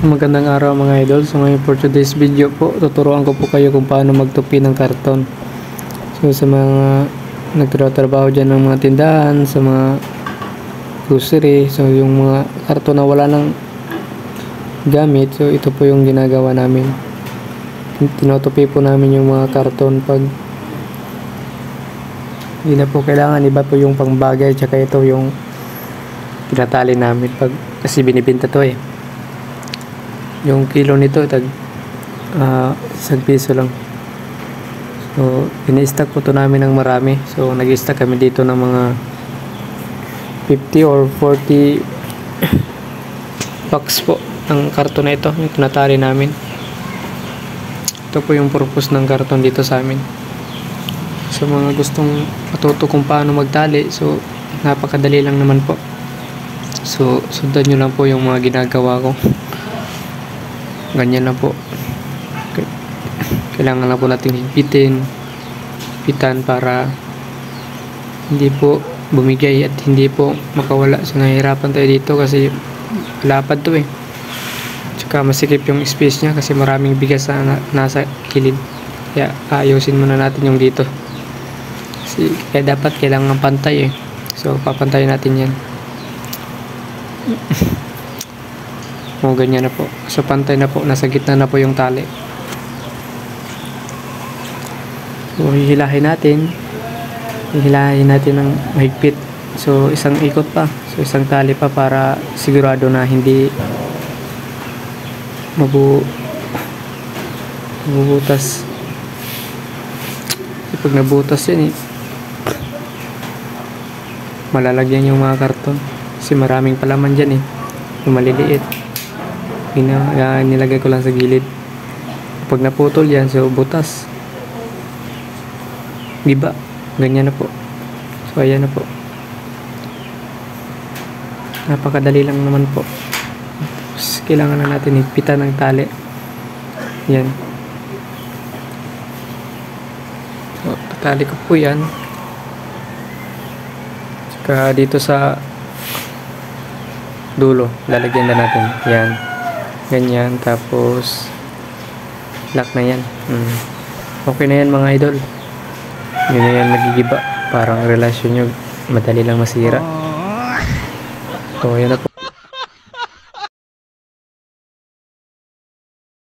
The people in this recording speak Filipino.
Magandang araw mga idol. So ngayon for today's video po, tuturuan ko po kayo kung paano magtupi ng karton. So sa mga nagtatrabaho dyan ng mga tindahan, sa mga grocery, so yung mga karton na wala ng gamit, so ito po yung ginagawa namin. Tinutupi po namin yung mga karton pag hindi na po kailangan, iba po yung pangbagay, tsaka ito yung tinatali namin pag kasi binibenta to eh. Yung kilo nito tag 1 piso lang. So ini-stack po to namin ng marami. So nag-stack kami dito ng mga 50 or 40 box po ng karton na ito, yung tinatali namin. Ito po yung purpose ng karton dito sa amin. So mga gustong matuto kung paano magtali, so napakadali lang naman po. So sundan nyo lang po yung mga ginagawa ko. Ganyan lang po. Kailangan lang po natin hipitan para hindi po bumigay at hindi po makawala. So nahihirapan tayo dito kasi lapad to eh. Tsaka masikip yung space nya kasi maraming bigas na nasa kilid. Kaya ayusin muna natin yung dito. Kasi kaya dapat kailangan pantay eh. So papantayin natin yan. O ganyan na po. So pantay na po. Nasa gitna na po yung tali. So hihilahin natin. Hihilahin natin ng mahigpit. So isang ikot pa. So isang tali pa para sigurado na hindi mabubutas. So, pag nabutas yan eh, malalagyan yung mga karton. Kasi maraming palaman dyan eh. Yung maliliit. Nilagay ko lang sa gilid. Pag naputol yan, so butas. Diba? Ganyan na po. So ayan na po. Napakadali lang naman po. Tapos, kailangan na natin higpitan ng tali. Yan. So tali ko po yan. Saka dito sa dulo, lalagyan na natin. Yan. Ganyan, tapos lock na yan. Okay na yan mga idol. Yun na yan magigiba. Parang relasyon nyo madali lang masira. So yan na po.